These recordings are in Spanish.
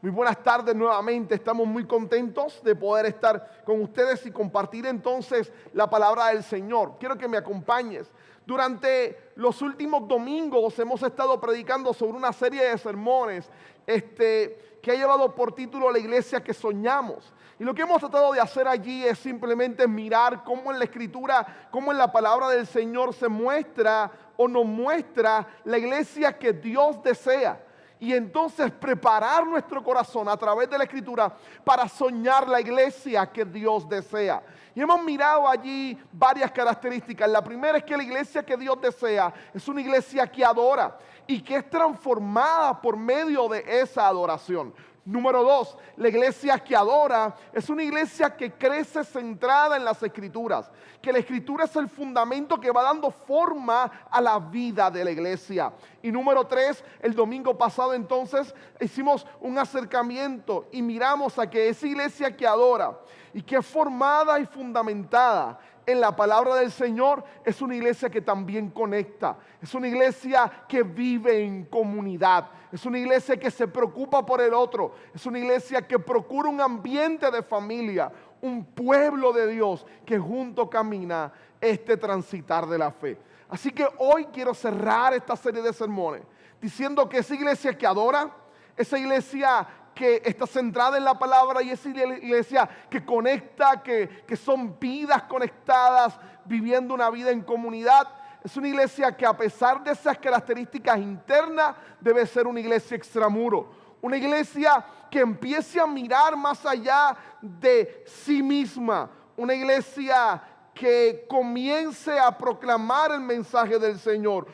muy buenas tardes nuevamente. Estamos muy contentos de poder estar con ustedes y compartir entonces la palabra del Señor. Quiero que me acompañes. Durante los últimos domingos hemos estado predicando sobre una serie de sermones que ha llevado por título La Iglesia que Soñamos. Y lo que hemos tratado de hacer allí es simplemente mirar cómo en la Escritura, cómo en la palabra del Señor se muestra o nos muestra la iglesia que Dios desea. Y entonces preparar nuestro corazón a través de la Escritura para soñar la iglesia que Dios desea. Y hemos mirado allí varias características. La primera es que la iglesia que Dios desea es una iglesia que adora y que es transformada por medio de esa adoración. Número 2, la iglesia que adora es una iglesia que crece centrada en las Escrituras, que la Escritura es el fundamento que va dando forma a la vida de la iglesia. Y número 3, el domingo pasado entonces hicimos un acercamiento y miramos a que esa iglesia que adora y que es formada y fundamentada en la palabra del Señor es una iglesia que también conecta, es una iglesia que vive en comunidad, es una iglesia que se preocupa por el otro, es una iglesia que procura un ambiente de familia, un pueblo de Dios que junto camina este transitar de la fe. Así que hoy quiero cerrar esta serie de sermones diciendo que esa iglesia que adora, esa iglesia que está centrada en la palabra y esa iglesia que conecta, que son vidas conectadas, viviendo una vida en comunidad. Es una iglesia que a pesar de esas características internas debe ser una iglesia extramuro. Una iglesia que empiece a mirar más allá de sí misma. Una iglesia que comience a proclamar el mensaje del Señor.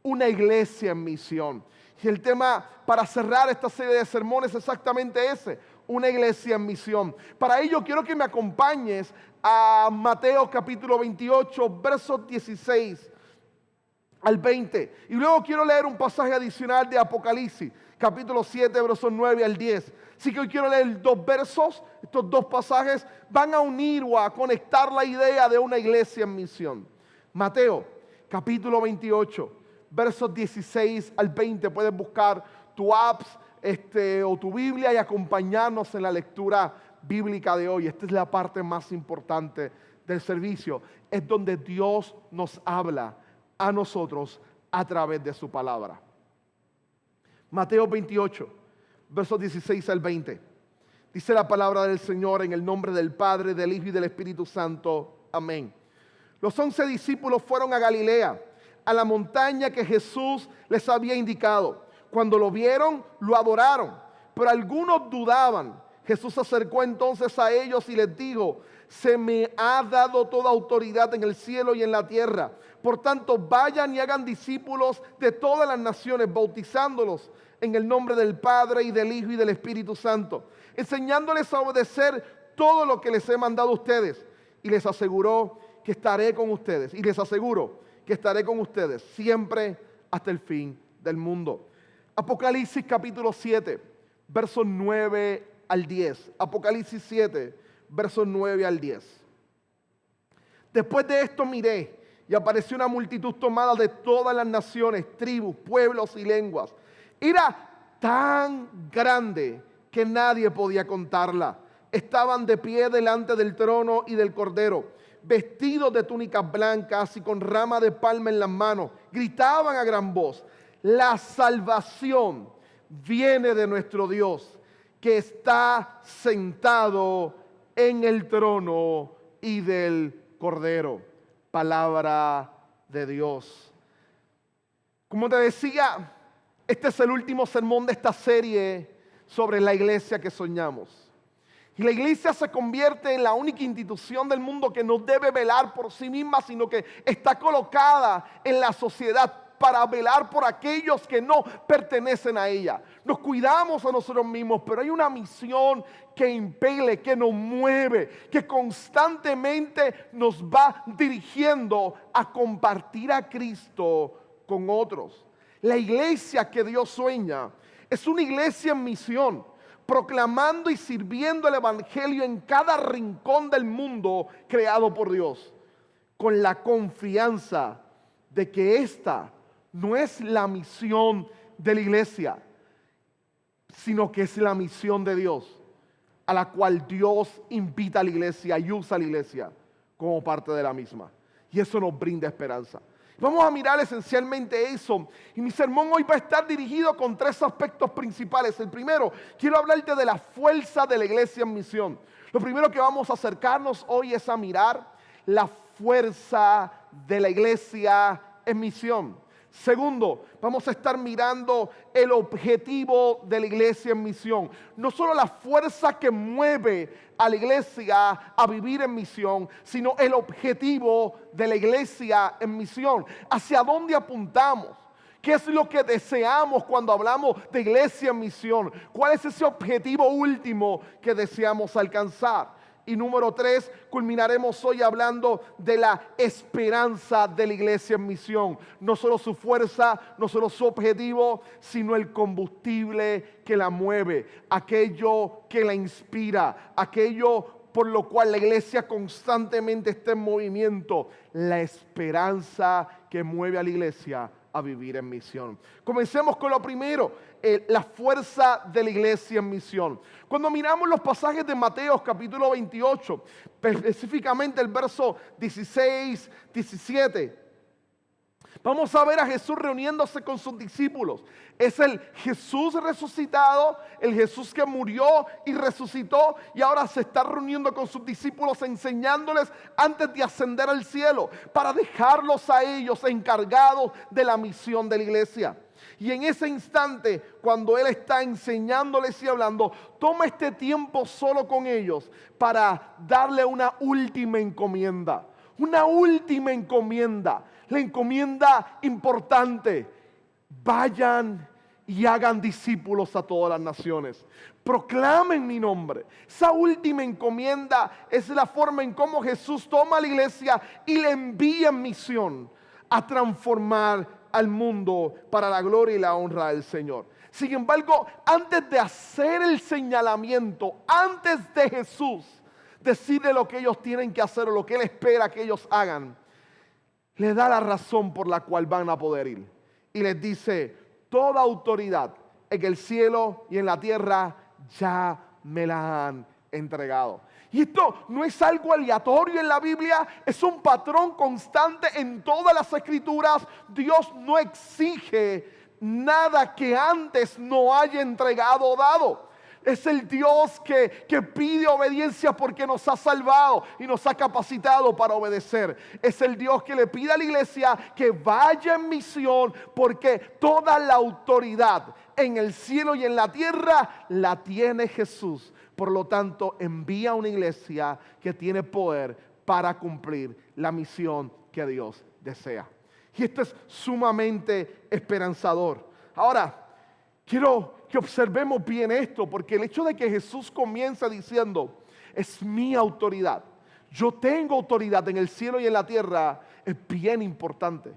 Una iglesia en misión. Y el tema para cerrar esta serie de sermones es exactamente ese, una iglesia en misión. Para ello quiero que me acompañes a Mateo capítulo 28, versos 16 al 20. Y luego quiero leer un pasaje adicional de Apocalipsis, capítulo 7, versos 9 al 10. Así que hoy quiero leer dos versos, estos dos pasajes van a unir o a conectar la idea de una iglesia en misión. Mateo capítulo 28. Versos 16 al 20, puedes buscar tu apps o tu Biblia y acompañarnos en la lectura bíblica de hoy. Esta es la parte más importante del servicio. Es donde Dios nos habla a nosotros a través de su palabra. Mateo 28, versos 16 al 20. Dice la palabra del Señor en el nombre del Padre, del Hijo y del Espíritu Santo. Amén. Los 11 discípulos fueron a Galilea, a la montaña que Jesús les había indicado. Cuando lo vieron, lo adoraron, pero algunos dudaban. Jesús se acercó entonces a ellos y les dijo: se me ha dado toda autoridad en el cielo y en la tierra. Por tanto, vayan y hagan discípulos de todas las naciones, bautizándolos en el nombre del Padre y del Hijo y del Espíritu Santo, enseñándoles a obedecer todo lo que les he mandado a ustedes. Y les aseguró que estaré con ustedes. Y les aseguro que estaré con ustedes siempre hasta el fin del mundo. Apocalipsis capítulo 7, versos 9 al 10. Apocalipsis 7, versos 9 al 10. Después de esto miré y apareció una multitud tomada de todas las naciones, tribus, pueblos y lenguas. Era tan grande que nadie podía contarla. Estaban de pie delante del trono y del Cordero, vestidos de túnicas blancas y con rama de palma en las manos. Gritaban a gran voz: la salvación viene de nuestro Dios, que está sentado en el trono y del Cordero. Palabra de Dios. Como te decía, este es el último sermón de esta serie sobre la iglesia que soñamos. Y la iglesia se convierte en la única institución del mundo que no debe velar por sí misma, sino que está colocada en la sociedad para velar por aquellos que no pertenecen a ella. Nos cuidamos a nosotros mismos, pero hay una misión que impele, que nos mueve, que constantemente nos va dirigiendo a compartir a Cristo con otros. La iglesia que Dios sueña es una iglesia en misión, proclamando y sirviendo el evangelio en cada rincón del mundo creado por Dios, con la confianza de que esta no es la misión de la iglesia. sino que es la misión de Dios, a la cual Dios invita a la iglesia y usa a la iglesia como parte de la misma. Y eso nos brinda esperanza. Vamos a mirar esencialmente eso. Y mi sermón hoy va a estar dirigido con 3 aspectos principales. El primero, quiero hablarte de la fuerza de la iglesia en misión. Lo primero que vamos a acercarnos hoy es a mirar la fuerza de la iglesia en misión. Segundo, vamos a estar mirando el objetivo de la iglesia en misión. No solo la fuerza que mueve a la iglesia a vivir en misión, sino el objetivo de la iglesia en misión. ¿Hacia dónde apuntamos? ¿Qué es lo que deseamos cuando hablamos de iglesia en misión? ¿Cuál es ese objetivo último que deseamos alcanzar? Y número 3, culminaremos hoy hablando de la esperanza de la iglesia en misión. No solo su fuerza, no solo su objetivo, sino el combustible que la mueve, aquello que la inspira, aquello por lo cual la iglesia constantemente está en movimiento, la esperanza que mueve a la iglesia a vivir en misión. Comencemos con lo primero, la fuerza de la iglesia en misión. Cuando miramos los pasajes de Mateo capítulo 28, específicamente el verso 16, 17, vamos a ver a Jesús reuniéndose con sus discípulos. Es el Jesús resucitado, el Jesús que murió y resucitó y ahora se está reuniendo con sus discípulos enseñándoles antes de ascender al cielo para dejarlos a ellos encargados de la misión de la iglesia. Y en ese instante, cuando Él está enseñándoles y hablando, toma este tiempo solo con ellos para darle una última encomienda. Una última encomienda. La encomienda importante: vayan y hagan discípulos a todas las naciones. Proclamen mi nombre. Esa última encomienda es la forma en cómo Jesús toma a la iglesia y le envía en misión a transformar al mundo para la gloria y la honra del Señor. Sin embargo, antes de hacer el señalamiento, antes de Jesús decirle lo que ellos tienen que hacer o lo que Él espera que ellos hagan, les da la razón por la cual van a poder ir. Y les dice: toda autoridad en el cielo y en la tierra ya me la han entregado. Y esto no es algo aleatorio en la Biblia, es un patrón constante en todas las escrituras. Dios no exige nada que antes no haya entregado o dado. Es el Dios que pide obediencia porque nos ha salvado y nos ha capacitado para obedecer. Es el Dios que le pide a la iglesia que vaya en misión porque toda la autoridad en el cielo y en la tierra la tiene Jesús. Por lo tanto, envía a una iglesia que tiene poder para cumplir la misión que Dios desea. Y esto es sumamente esperanzador. Ahora, quiero que observemos bien esto, porque el hecho de que Jesús comienza diciendo: es mi autoridad, yo tengo autoridad en el cielo y en la tierra, es bien importante.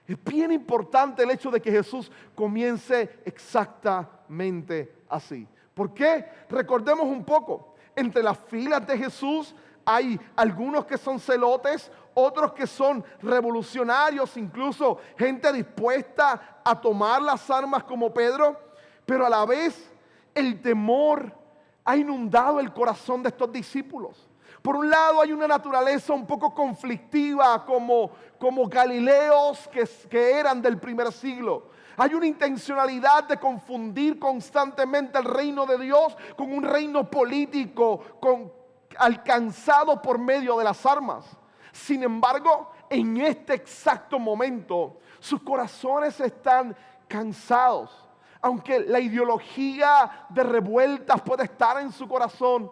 Es bien importante el hecho de que Jesús comience exactamente así. ¿Por qué? Recordemos un poco. Entre las filas de Jesús hay algunos que son celotes, otros que son revolucionarios, incluso gente dispuesta a tomar las armas como Pedro. Pero a la vez el temor ha inundado el corazón de estos discípulos. Por un lado hay una naturaleza un poco conflictiva como Galileos que eran del primer siglo. Hay una intencionalidad de confundir constantemente el reino de Dios con un reino político alcanzado por medio de las armas. Sin embargo, en este exacto momento, sus corazones están cansados. Aunque la ideología de revueltas puede estar en su corazón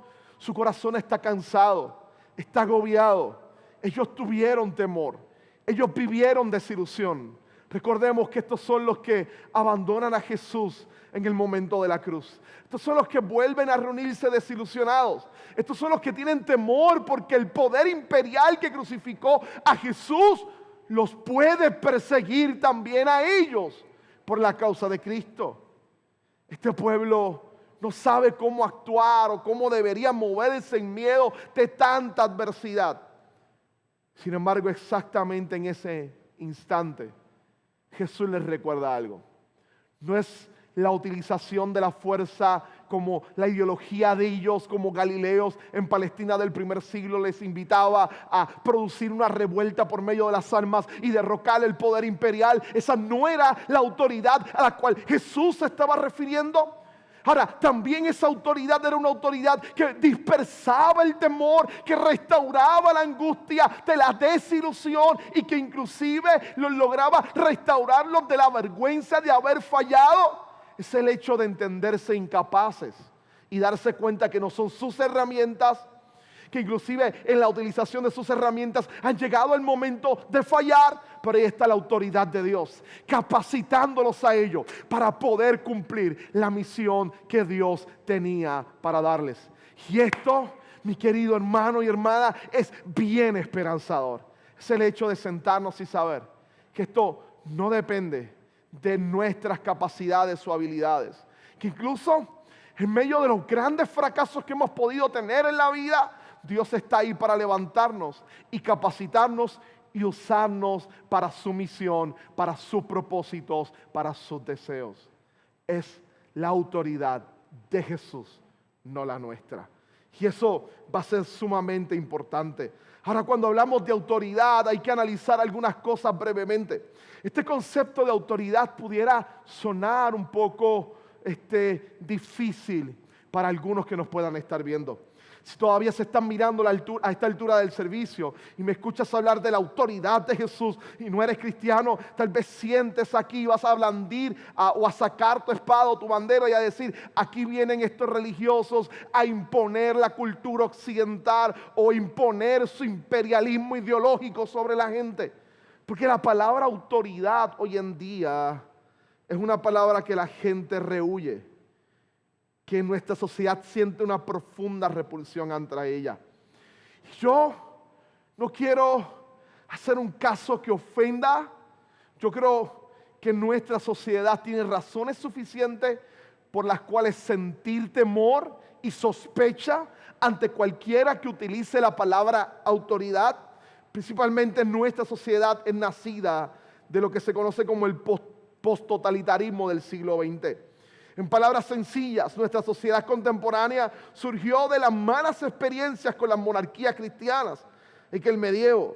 está cansado, está agobiado. Ellos tuvieron temor, ellos vivieron desilusión. Recordemos que estos son los que abandonan a Jesús en el momento de la cruz. Estos son los que vuelven a reunirse desilusionados. Estos son los que tienen temor porque el poder imperial que crucificó a Jesús los puede perseguir también a ellos por la causa de Cristo. Este pueblo no sabe cómo actuar o cómo debería moverse en miedo de tanta adversidad. Sin embargo, exactamente en ese instante, Jesús les recuerda algo. No es la utilización de la fuerza como la ideología de ellos, como Galileos en Palestina del primer siglo les invitaba a producir una revuelta por medio de las armas y derrocar el poder imperial. Esa no era la autoridad a la cual Jesús se estaba refiriendo. Ahora, también esa autoridad era una autoridad que dispersaba el temor, que restauraba la angustia de la desilusión y que inclusive los lograba restaurarlos de la vergüenza de haber fallado. Es el hecho de entenderse incapaces y darse cuenta que no son sus herramientas, que inclusive en la utilización de sus herramientas han llegado el momento de fallar, pero ahí está la autoridad de Dios, capacitándolos a ellos para poder cumplir la misión que Dios tenía para darles. Y esto, mi querido hermano y hermana, es bien esperanzador. Es el hecho de sentarnos y saber que esto no depende de nuestras capacidades o habilidades, que incluso en medio de los grandes fracasos que hemos podido tener en la vida, Dios está ahí para levantarnos y capacitarnos y usarnos para su misión, para sus propósitos, para sus deseos. Es la autoridad de Jesús, no la nuestra. Y eso va a ser sumamente importante. Ahora, cuando hablamos de autoridad, hay que analizar algunas cosas brevemente. Este concepto de autoridad pudiera sonar un poco difícil para algunos que nos puedan estar viendo. Si todavía se están mirando a esta altura del servicio y me escuchas hablar de la autoridad de Jesús y no eres cristiano, tal vez sientes aquí y vas a blandir o a sacar tu espada o tu bandera y a decir, aquí vienen estos religiosos a imponer la cultura occidental o imponer su imperialismo ideológico sobre la gente. Porque la palabra autoridad hoy en día es una palabra que la gente rehúye, que nuestra sociedad siente una profunda repulsión ante ella. Yo no quiero hacer un caso que ofenda. Yo creo que nuestra sociedad tiene razones suficientes por las cuales sentir temor y sospecha ante cualquiera que utilice la palabra autoridad. Principalmente nuestra sociedad es nacida de lo que se conoce como el post-totalitarismo del siglo XX. En palabras sencillas, nuestra sociedad contemporánea surgió de las malas experiencias con las monarquías cristianas en el medievo,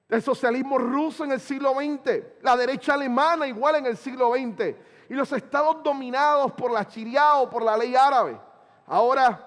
el socialismo ruso en el siglo XX, la derecha alemana igual en el siglo XX y los estados dominados por la Sharia o por la ley árabe. Ahora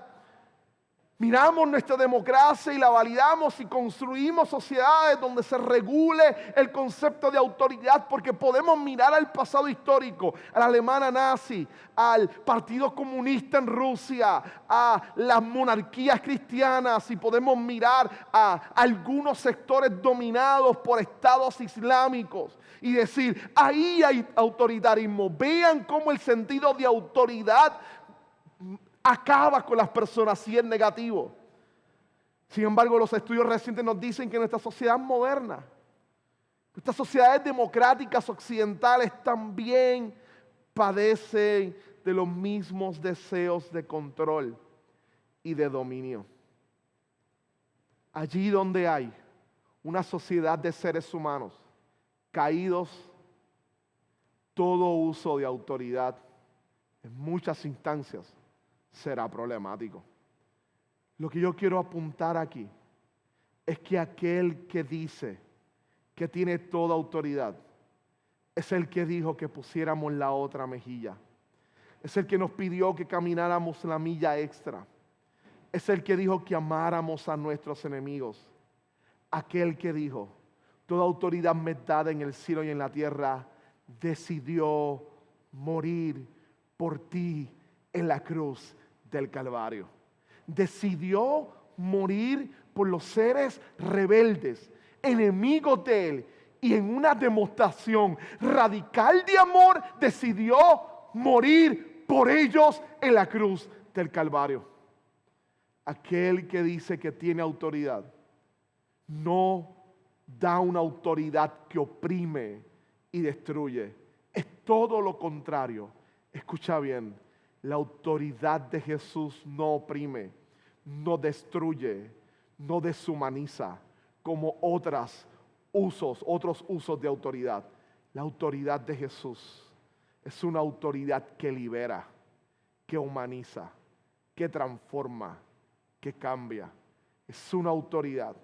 miramos nuestra democracia y la validamos y construimos sociedades donde se regule el concepto de autoridad, porque podemos mirar al pasado histórico, a la Alemania nazi, al Partido Comunista en Rusia, a las monarquías cristianas, y podemos mirar a algunos sectores dominados por estados islámicos y decir, ahí hay autoritarismo. Vean cómo el sentido de autoridad acaba con las personas y es negativo. Sin embargo, los estudios recientes nos dicen que nuestra sociedad moderna, nuestras sociedades democráticas occidentales también padecen de los mismos deseos de control y de dominio. Allí donde hay una sociedad de seres humanos caídos, todo uso de autoridad en muchas instancias será problemático. Lo que yo quiero apuntar aquí es que aquel que dice que tiene toda autoridad es el que dijo que pusiéramos la otra mejilla. Es el que nos pidió que camináramos la milla extra. Es el que dijo que amáramos a nuestros enemigos. Aquel que dijo, toda autoridad me es dada en el cielo y en la tierra, decidió morir por ti en la cruz del Calvario. Decidió morir por los seres rebeldes, enemigos de él, y en una demostración radical de amor decidió morir por ellos en la cruz del Calvario. Aquel que dice que tiene autoridad no da una autoridad que oprime y destruye. Es todo lo contrario. Escucha bien. La autoridad de Jesús no oprime, no destruye, no deshumaniza como otros usos de autoridad. La autoridad de Jesús Es una autoridad que libera, que humaniza, que transforma, que cambia. Es una autoridad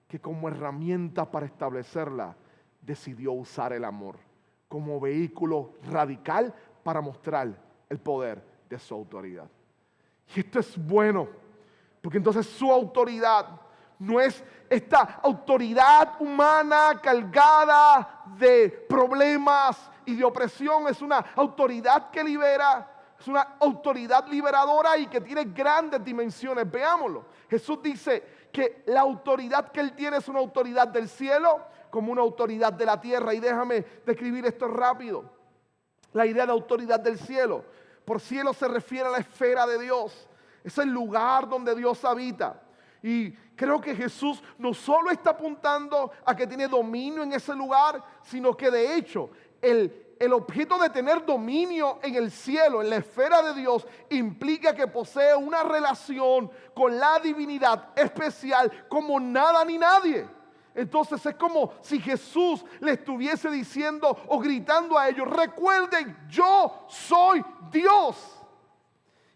que como herramienta para establecerla decidió usar el amor como vehículo radical para mostrar el poder de su autoridad. Y esto es bueno, porque entonces su autoridad no es esta autoridad humana cargada de problemas y de opresión. Es una autoridad que libera, es una autoridad liberadora y que tiene grandes dimensiones. Veámoslo. Jesús dice que la autoridad que Él tiene es una autoridad del cielo como una autoridad de la tierra. Y déjame describir esto rápido. La idea de autoridad del cielo. Por cielo se refiere a la esfera de Dios. Es el lugar donde Dios habita. Y creo que Jesús no solo está apuntando a que tiene dominio en ese lugar, sino que de hecho el objeto de tener dominio en el cielo, en la esfera de Dios, implica que posee una relación con la divinidad especial como nada ni nadie. Entonces es como si Jesús le estuviese diciendo o gritando a ellos: recuerden, yo soy Dios.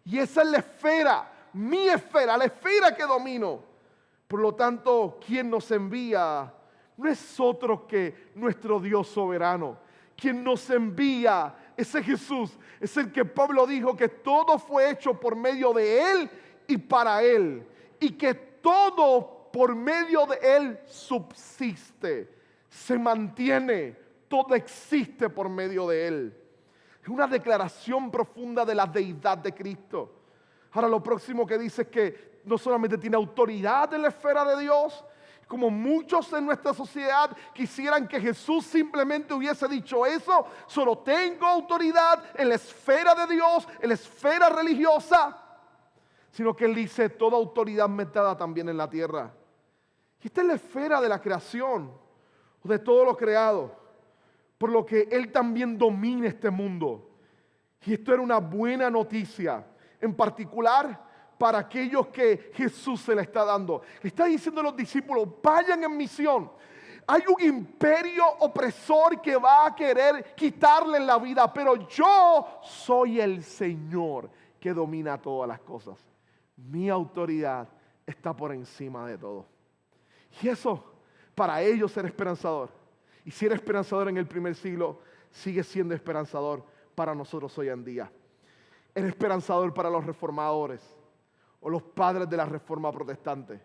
Y esa es la esfera, mi esfera, la esfera que domino. Por lo tanto, quien nos envía no es otro que nuestro Dios soberano. Quien nos envía, ese Jesús, es el que Pablo dijo que todo fue hecho por medio de Él y para Él. Y que todo por medio de Él subsiste, se mantiene, todo existe por medio de Él. Es una declaración profunda de la deidad de Cristo. Ahora lo próximo que dice es que no solamente tiene autoridad en la esfera de Dios, como muchos en nuestra sociedad quisieran que Jesús simplemente hubiese dicho eso: solo tengo autoridad en la esfera de Dios, en la esfera religiosa, sino que Él dice: toda autoridad me está dada también en la tierra. Y esta es la esfera de la creación, de todo lo creado, por lo que Él también domina este mundo. Y esto era una buena noticia, en particular para aquellos que Jesús se le está dando. Le está diciendo a los discípulos: vayan en misión. Hay un imperio opresor que va a querer quitarle la vida, pero yo soy el Señor que domina todas las cosas. Mi autoridad está por encima de todo. Y eso para ellos era esperanzador. Y si era esperanzador en el primer siglo, sigue siendo esperanzador para nosotros hoy en día. Era esperanzador para los reformadores o los padres de la reforma protestante.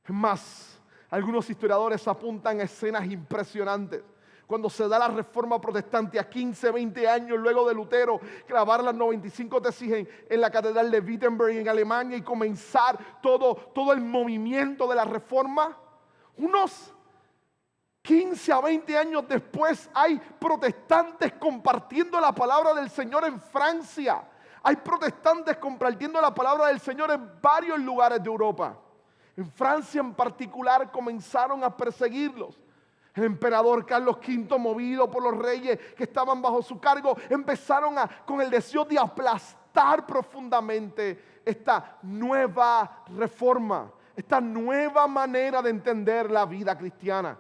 Es más, algunos historiadores apuntan a escenas impresionantes. Cuando se da la reforma protestante a 15, 20 años luego de Lutero grabar las 95 tesis en la catedral de Wittenberg en Alemania y comenzar todo el movimiento de la reforma, unos 15 a 20 años después hay protestantes compartiendo la palabra del Señor en Francia. Hay protestantes compartiendo la palabra del Señor en varios lugares de Europa. En Francia en particular comenzaron a perseguirlos. El emperador Carlos V, movido por los reyes que estaban bajo su cargo, empezaron con el deseo de aplastar profundamente esta nueva reforma, esta nueva manera de entender la vida cristiana.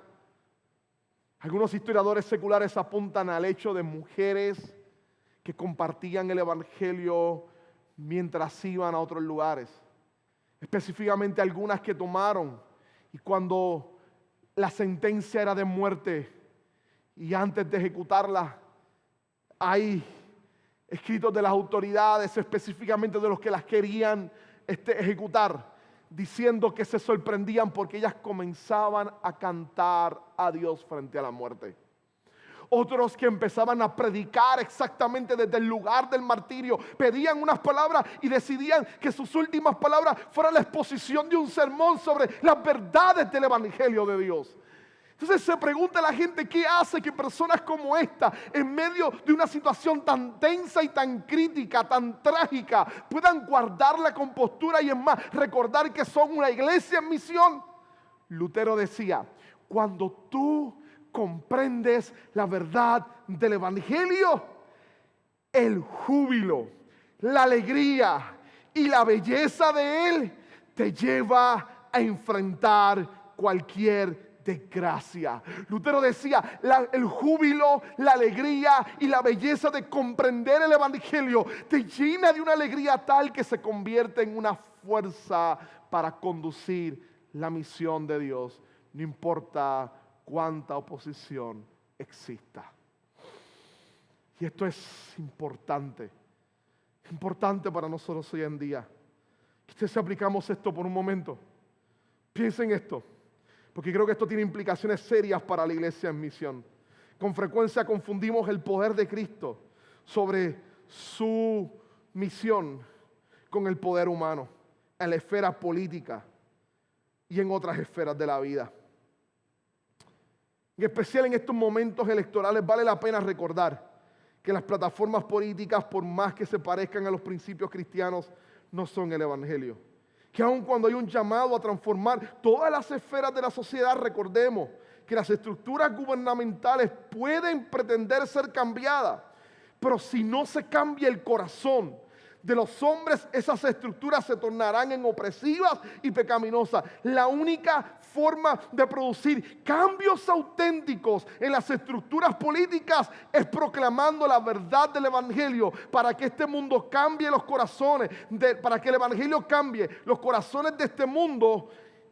Algunos historiadores seculares apuntan al hecho de mujeres que compartían el evangelio mientras iban a otros lugares. Específicamente algunas que tomaron y cuando la sentencia era de muerte y antes de ejecutarla, hay escritos de las autoridades, específicamente de los que las querían ejecutar, diciendo que se sorprendían porque ellas comenzaban a cantar a Dios frente a la muerte. Otros que empezaban a predicar exactamente desde el lugar del martirio, pedían unas palabras y decidían que sus últimas palabras fueran la exposición de un sermón sobre las verdades del evangelio de Dios. Entonces se pregunta la gente: ¿qué hace que personas como esta, en medio de una situación tan tensa y tan crítica, tan trágica, puedan guardar la compostura y, es más, recordar que son una iglesia en misión? Lutero decía: cuando tú comprendes la verdad del evangelio, el júbilo, la alegría y la belleza de él te lleva a enfrentar cualquier de gracia. Lutero decía, el júbilo, la alegría y la belleza de comprender el evangelio te llena de una alegría tal que se convierte en una fuerza para conducir la misión de Dios, no importa cuánta oposición exista. Y esto es importante para nosotros hoy en día. Si aplicamos esto por un momento, piensen esto, porque creo que esto tiene implicaciones serias para la iglesia en misión. Con frecuencia confundimos el poder de Cristo sobre su misión con el poder humano, en la esfera política y en otras esferas de la vida. En especial en estos momentos electorales vale la pena recordar que las plataformas políticas, por más que se parezcan a los principios cristianos, no son el evangelio. Que aun cuando hay un llamado a transformar todas las esferas de la sociedad, recordemos que las estructuras gubernamentales pueden pretender ser cambiadas, pero si no se cambia el corazón de los hombres, esas estructuras se tornarán en opresivas y pecaminosas. La única forma de producir cambios auténticos en las estructuras políticas es proclamando la verdad del evangelio, para que este mundo cambie los corazones, para que el evangelio cambie los corazones de este mundo,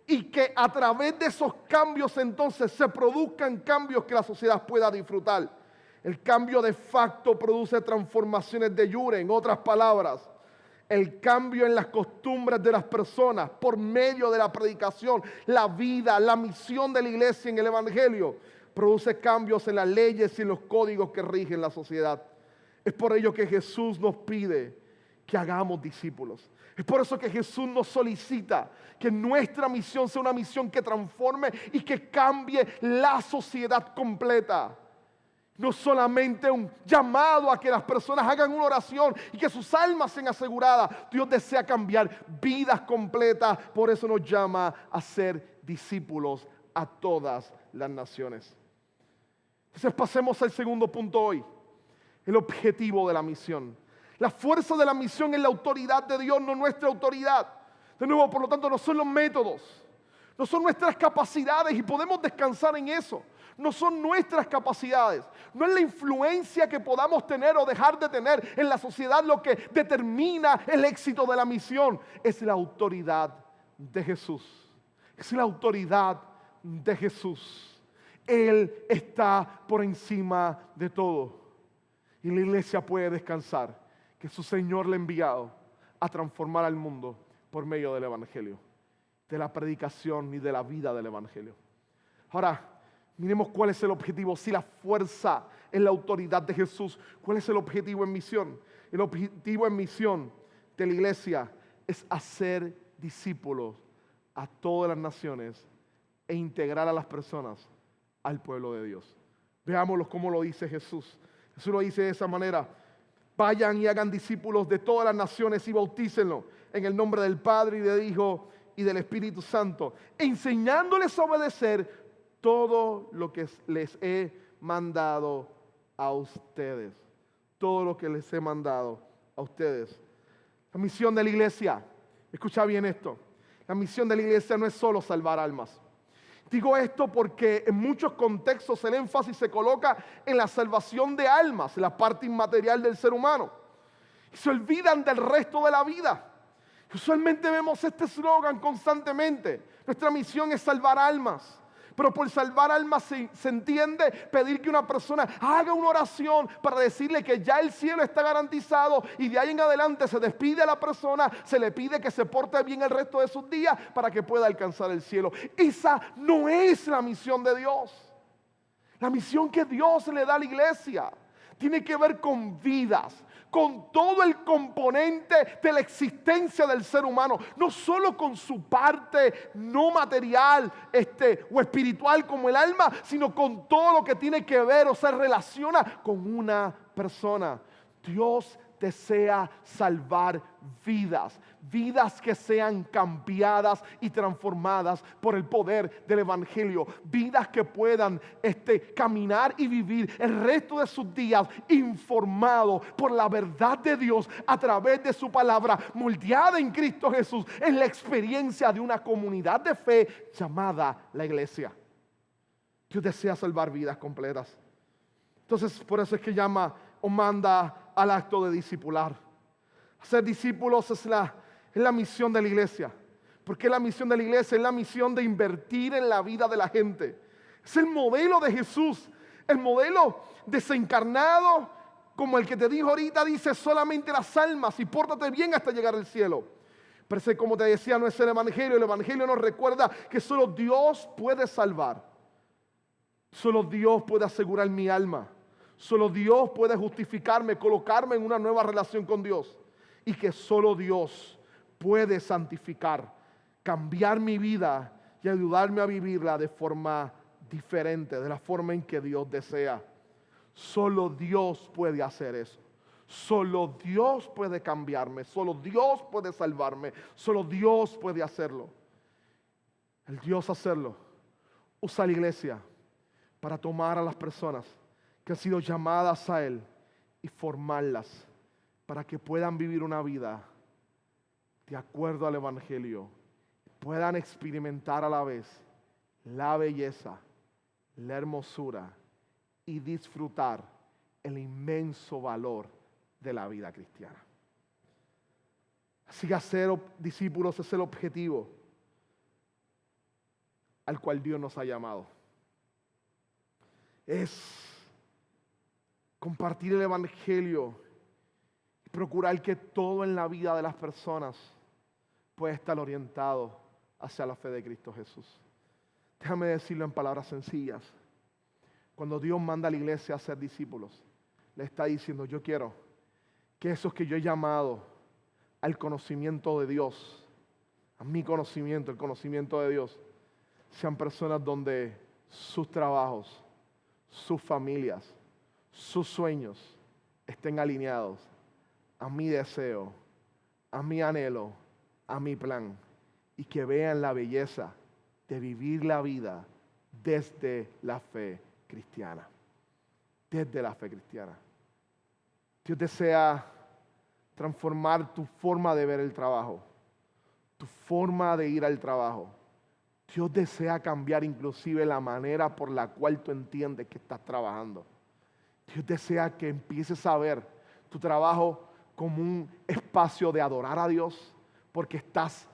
y que a través de esos cambios entonces se produzcan cambios que la sociedad pueda disfrutar. El cambio de facto produce transformaciones de jure. En otras palabras, el cambio en las costumbres de las personas por medio de la predicación, la vida, la misión de la iglesia en el evangelio, produce cambios en las leyes y en los códigos que rigen la sociedad. Es por ello que Jesús nos pide que hagamos discípulos. Es por eso que Jesús nos solicita que nuestra misión sea una misión que transforme y que cambie la sociedad completa. No solamente un llamado a que las personas hagan una oración y que sus almas sean aseguradas. Dios desea cambiar vidas completas. Por eso nos llama a ser discípulos a todas las naciones. Entonces pasemos al segundo punto hoy. El objetivo de la misión. La fuerza de la misión es la autoridad de Dios, no nuestra autoridad. De nuevo, por lo tanto, no son los métodos, no son nuestras capacidades, y podemos descansar en eso. No son nuestras capacidades, no es la influencia que podamos tener o dejar de tener en la sociedad lo que determina el éxito de la misión. Es la autoridad de Jesús. Es la autoridad de Jesús. Él está por encima de todo. Y la iglesia puede descansar que su Señor le ha enviado a transformar al mundo por medio del evangelio, de la predicación y de la vida del evangelio. Ahora, miremos cuál es el objetivo. Si la fuerza es la autoridad de Jesús, ¿cuál es el objetivo en misión? El objetivo en misión de la iglesia es hacer discípulos a todas las naciones e integrar a las personas al pueblo de Dios. Veámoslo cómo lo dice Jesús. Jesús lo dice de esa manera: vayan y hagan discípulos de todas las naciones y bautícenlos en el nombre del Padre y del Hijo y del Espíritu Santo, enseñándoles a obedecer todo lo que les he mandado a ustedes. Todo lo que les he mandado a ustedes. La misión de la iglesia, escucha bien esto, la misión de la iglesia no es solo salvar almas. Digo esto porque en muchos contextos el énfasis se coloca en la salvación de almas, en la parte inmaterial del ser humano. Y se olvidan del resto de la vida. Usualmente vemos este eslogan constantemente: nuestra misión es salvar almas. Pero por salvar almas se entiende pedir que una persona haga una oración para decirle que ya el cielo está garantizado, y de ahí en adelante se despide a la persona, se le pide que se porte bien el resto de sus días para que pueda alcanzar el cielo. Esa no es la misión de Dios. La misión que Dios le da a la iglesia tiene que ver con vidas, con todo el componente de la existencia del ser humano, no solo con su parte no material o espiritual como el alma, sino con todo lo que tiene que ver o se relaciona con una persona. Dios desea salvar vidas, vidas que sean cambiadas y transformadas por el poder del evangelio, vidas que puedan caminar y vivir el resto de sus días informados por la verdad de Dios a través de su palabra moldeada en Cristo Jesús, en la experiencia de una comunidad de fe llamada la iglesia. Dios desea salvar vidas completas. Entonces, por eso es que llama o manda al acto de discipular. Ser discípulos es la misión de la iglesia. ¿Por qué la misión de la iglesia? Es la misión de invertir en la vida de la gente. Es el modelo de Jesús, el modelo desencarnado, como el que te dijo ahorita, dice solamente las almas y pórtate bien hasta llegar al cielo. Pero ese, como te decía, no es el evangelio nos recuerda que solo Dios puede salvar. Solo Dios puede asegurar mi alma. Solo Dios puede justificarme, colocarme en una nueva relación con Dios. Y que solo Dios puede santificar, cambiar mi vida y ayudarme a vivirla de forma diferente, de la forma en que Dios desea. Solo Dios puede hacer eso. Solo Dios puede cambiarme. Solo Dios puede salvarme. Solo Dios puede hacerlo. El Dios hacerlo usa la iglesia para tomar a las personas que han sido llamadas a Él y formarlas para que puedan vivir una vida de acuerdo al Evangelio, puedan experimentar a la vez la belleza, la hermosura y disfrutar el inmenso valor de la vida cristiana. Así que hacer discípulos es el objetivo al cual Dios nos ha llamado. Es compartir el Evangelio y procurar que todo en la vida de las personas pueda estar orientado hacia la fe de Cristo Jesús. Déjame decirlo en palabras sencillas. Cuando Dios manda a la iglesia a ser discípulos, le está diciendo: yo quiero que esos que yo he llamado al conocimiento de Dios, a mi conocimiento, el conocimiento de Dios, sean personas donde sus trabajos, sus familias, sus sueños estén alineados a mi deseo, a mi anhelo, a mi plan, y que vean la belleza de vivir la vida desde la fe cristiana. Desde la fe cristiana. Dios desea transformar tu forma de ver el trabajo, tu forma de ir al trabajo. Dios desea cambiar inclusive la manera por la cual tú entiendes que estás trabajando. Dios desea que empieces a ver tu trabajo como un espacio de adorar a Dios, porque estás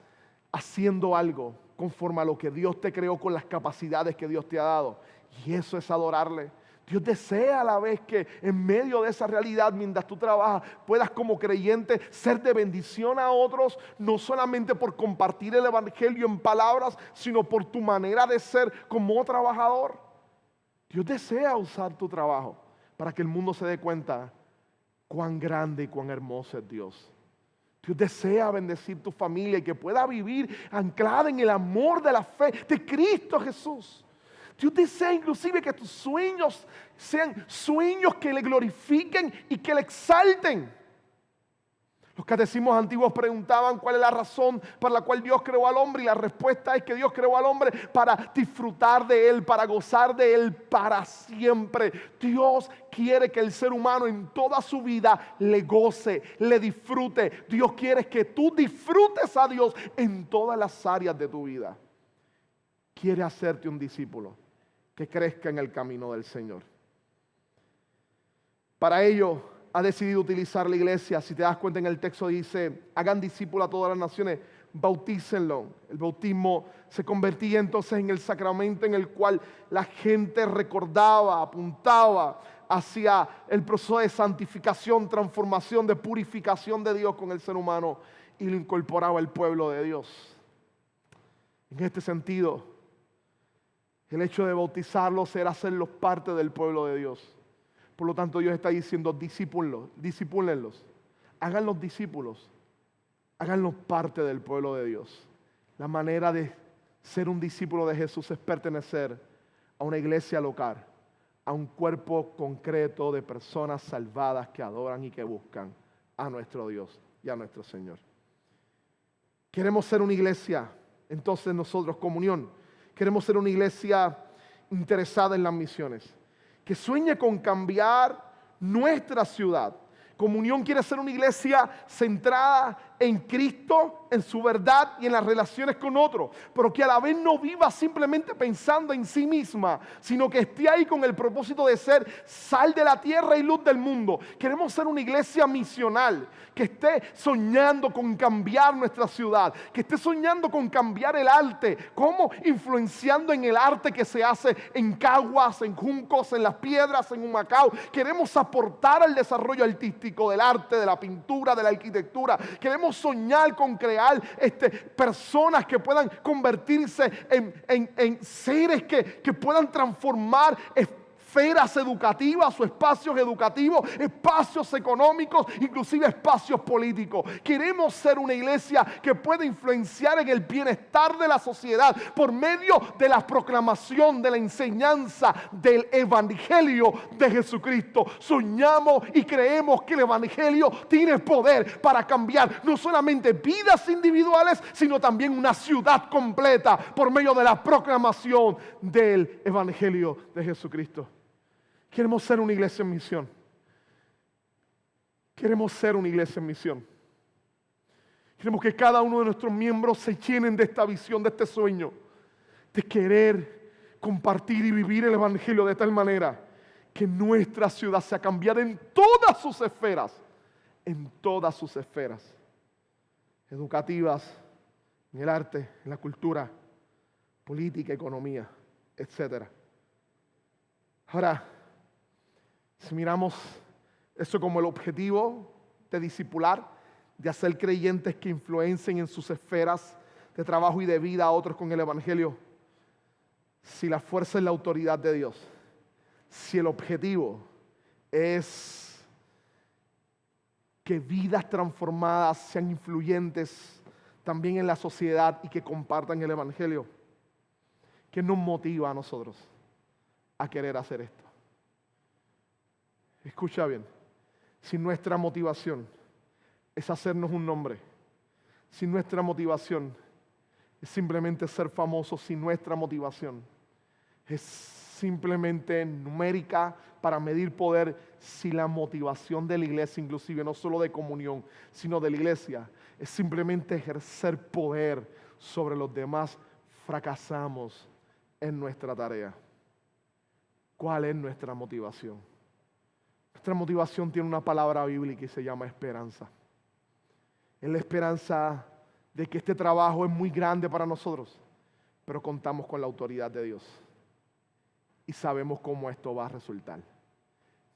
haciendo algo conforme a lo que Dios te creó con las capacidades que Dios te ha dado. Y eso es adorarle. Dios desea a la vez que en medio de esa realidad, mientras tú trabajas, puedas como creyente ser de bendición a otros, no solamente por compartir el Evangelio en palabras, sino por tu manera de ser como trabajador. Dios desea usar tu trabajo para que el mundo se dé cuenta cuán grande y cuán hermoso es Dios. Dios desea bendecir tu familia y que pueda vivir anclada en el amor de la fe de Cristo Jesús. Dios desea inclusive que tus sueños sean sueños que le glorifiquen y que le exalten. Los catecismos antiguos preguntaban cuál es la razón para la cual Dios creó al hombre, y la respuesta es que Dios creó al hombre para disfrutar de Él, para gozar de Él para siempre. Dios quiere que el ser humano en toda su vida le goce, le disfrute. Dios quiere que tú disfrutes a Dios en todas las áreas de tu vida. Quiere hacerte un discípulo que crezca en el camino del Señor. Para ello ha decidido utilizar la iglesia. Si te das cuenta, en el texto dice: hagan discípulos a todas las naciones, bautícenlo. El bautismo se convertía entonces en el sacramento en el cual la gente recordaba, apuntaba hacia el proceso de santificación, transformación, de purificación de Dios con el ser humano, y lo incorporaba al pueblo de Dios. En este sentido, el hecho de bautizarlos era hacerlos parte del pueblo de Dios. Por lo tanto, Dios está diciendo: discipúlenlos, háganlos discípulos, háganlos parte del pueblo de Dios. La manera de ser un discípulo de Jesús es pertenecer a una iglesia local, a un cuerpo concreto de personas salvadas que adoran y que buscan a nuestro Dios y a nuestro Señor. Queremos ser una iglesia, entonces nosotros, Comunión, queremos ser una iglesia interesada en las misiones, que sueñe con cambiar nuestra ciudad. Comunión quiere ser una iglesia centrada en Cristo, en su verdad y en las relaciones con otros, pero que a la vez no viva simplemente pensando en sí misma, sino que esté ahí con el propósito de ser sal de la tierra y luz del mundo. Queremos ser una iglesia misional, que esté soñando con cambiar nuestra ciudad, que esté soñando con cambiar el arte. ¿Cómo? Influenciando en el arte que se hace en Caguas, en Juncos, en Las Piedras, en Humacao. Queremos aportar al desarrollo artístico del arte, de la pintura, de la arquitectura. Queremos soñar con crear personas que puedan convertirse en seres que puedan transformar esferas educativas o espacios educativos, espacios económicos, inclusive espacios políticos. Queremos ser una iglesia que pueda influenciar en el bienestar de la sociedad por medio de la proclamación, de la enseñanza del evangelio de Jesucristo. Soñamos y creemos que el evangelio tiene poder para cambiar no solamente vidas individuales, sino también una ciudad completa por medio de la proclamación del evangelio de Jesucristo. Queremos ser una iglesia en misión. Queremos ser una iglesia en misión. Queremos que cada uno de nuestros miembros se llenen de esta visión, de este sueño, de querer compartir y vivir el evangelio de tal manera que nuestra ciudad sea cambiada en todas sus esferas, educativas, en el arte, en la cultura, política, economía, etc. Ahora, si miramos eso como el objetivo de discipular, de hacer creyentes que influencien en sus esferas de trabajo y de vida a otros con el evangelio, si la fuerza es la autoridad de Dios, si el objetivo es que vidas transformadas sean influyentes también en la sociedad y que compartan el evangelio, ¿qué nos motiva a nosotros a querer hacer esto? Escucha bien, si nuestra motivación es hacernos un nombre, si nuestra motivación es simplemente ser famosos, si nuestra motivación es simplemente numérica para medir poder, si la motivación de la iglesia, inclusive no solo de comunión, sino de la iglesia, es simplemente ejercer poder sobre los demás, fracasamos en nuestra tarea. ¿Cuál es nuestra motivación? Nuestra motivación tiene una palabra bíblica y se llama esperanza. Es la esperanza de que este trabajo es muy grande para nosotros, pero contamos con la autoridad de Dios y sabemos cómo esto va a resultar.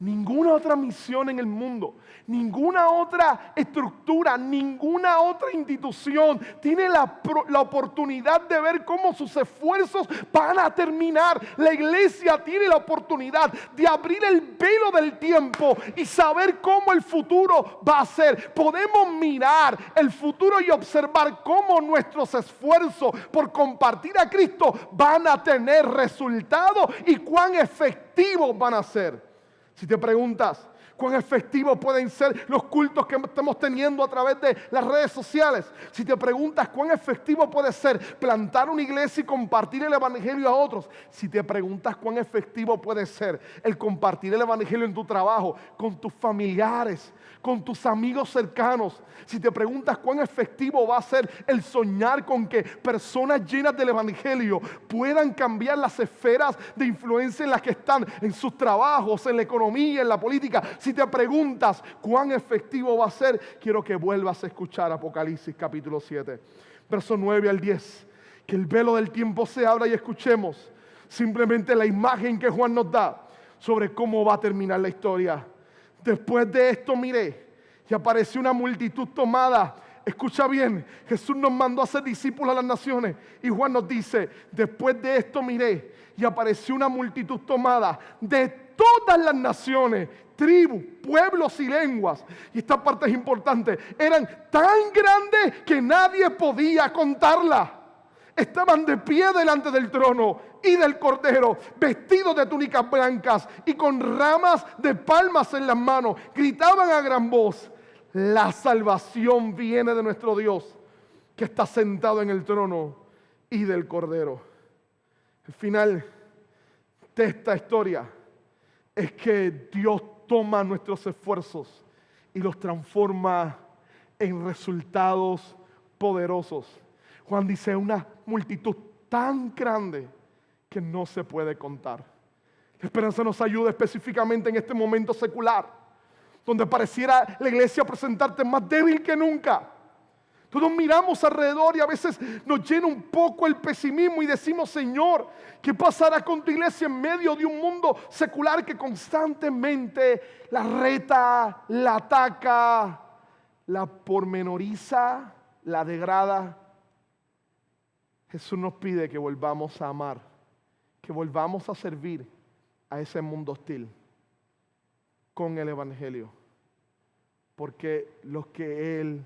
Ninguna otra misión en el mundo, ninguna otra estructura, ninguna otra institución tiene la oportunidad de ver cómo sus esfuerzos van a terminar. La iglesia tiene la oportunidad de abrir el velo del tiempo y saber cómo el futuro va a ser. Podemos mirar el futuro y observar cómo nuestros esfuerzos por compartir a Cristo van a tener resultados y cuán efectivos van a ser. Si te preguntas cuán efectivos pueden ser los cultos que estamos teniendo a través de las redes sociales, si te preguntas cuán efectivo puede ser plantar una iglesia y compartir el evangelio a otros, si te preguntas cuán efectivo puede ser el compartir el evangelio en tu trabajo, con tus familiares, con tus amigos cercanos, si te preguntas cuán efectivo va a ser el soñar con que personas llenas del evangelio puedan cambiar las esferas de influencia en las que están, en sus trabajos, en la economía, en la política, si te preguntas cuán efectivo va a ser, quiero que vuelvas a escuchar Apocalipsis capítulo 7, versos 9 al 10, que el velo del tiempo se abra y escuchemos simplemente la imagen que Juan nos da sobre cómo va a terminar la historia. Después de esto miré y apareció una multitud tomada. Escucha bien, Jesús nos mandó a ser discípulos a las naciones y Juan nos dice, después de esto miré y apareció una multitud tomada de todas las naciones, tribus, pueblos y lenguas. Y esta parte es importante, eran tan grandes que nadie podía contarla. Estaban de pie delante del trono y del Cordero, vestidos de túnicas blancas y con ramas de palmas en las manos. Gritaban a gran voz, la salvación viene de nuestro Dios, que está sentado en el trono y del Cordero. El final de esta historia es que Dios toma nuestros esfuerzos y los transforma en resultados poderosos. Juan dice, una multitud tan grande que no se puede contar. La esperanza nos ayuda específicamente en este momento secular, donde pareciera la iglesia presentarte más débil que nunca. Todos miramos alrededor y a veces nos llena un poco el pesimismo y decimos, Señor, ¿qué pasará con tu iglesia en medio de un mundo secular que constantemente la reta, la ataca, la pormenoriza, la degrada? Jesús nos pide que volvamos a amar, que volvamos a servir a ese mundo hostil con el Evangelio, porque los que Él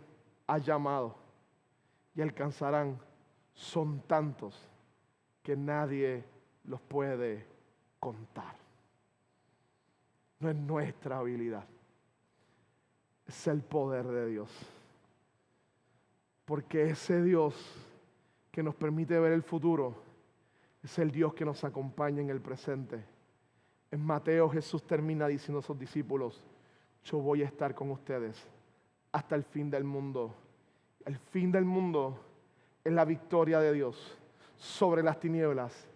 ha llamado y alcanzarán son tantos que nadie los puede contar. No es nuestra habilidad, es el poder de Dios, porque ese Dios que nos permite ver el futuro es el Dios que nos acompaña en el presente. En Mateo Jesús termina diciendo a sus discípulos, yo voy a estar con ustedes hasta el fin del mundo. El fin del mundo es la victoria de Dios sobre las tinieblas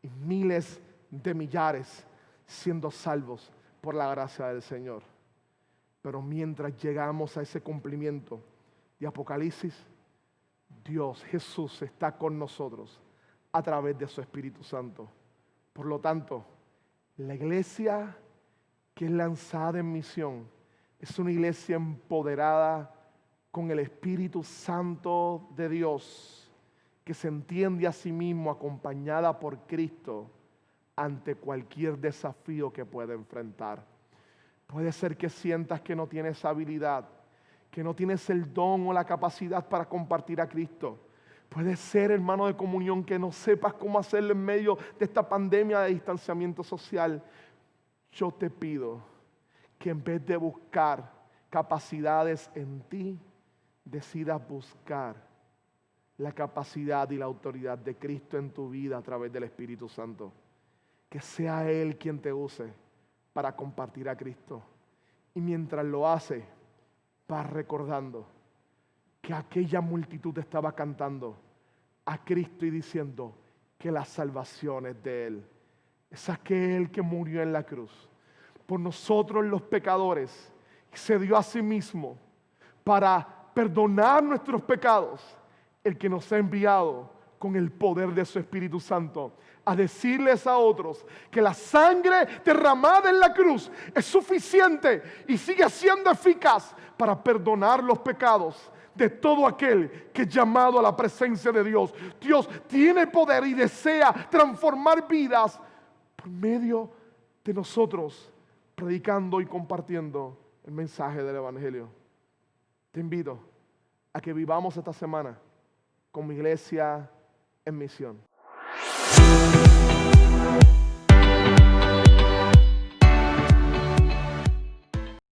y miles de millares siendo salvos por la gracia del Señor. Pero mientras llegamos a ese cumplimiento de Apocalipsis, Dios, Jesús, está con nosotros a través de su Espíritu Santo. Por lo tanto, la iglesia que es lanzada en misión es una iglesia empoderada con el Espíritu Santo de Dios, que se entiende a sí mismo acompañada por Cristo ante cualquier desafío que pueda enfrentar. Puede ser que sientas que no tienes habilidad, que no tienes el don o la capacidad para compartir a Cristo. Puede ser, hermano de comunión, que no sepas cómo hacerlo en medio de esta pandemia de distanciamiento social. Yo te pido que en vez de buscar capacidades en ti, decidas buscar la capacidad y la autoridad de Cristo en tu vida a través del Espíritu Santo. Que sea Él quien te use para compartir a Cristo. Y mientras lo hace, vas recordando que aquella multitud estaba cantando a Cristo y diciendo que la salvación es de Él. Es aquel que murió en la cruz por nosotros los pecadores y se dio a sí mismo para perdonar nuestros pecados. El que nos ha enviado con el poder de su Espíritu Santo a decirles a otros que la sangre derramada en la cruz es suficiente y sigue siendo eficaz para perdonar los pecados de todo aquel que es llamado a la presencia de Dios. Dios tiene poder y desea transformar vidas por medio de nosotros, predicando y compartiendo el mensaje del Evangelio. Te invito a que vivamos esta semana como iglesia en misión.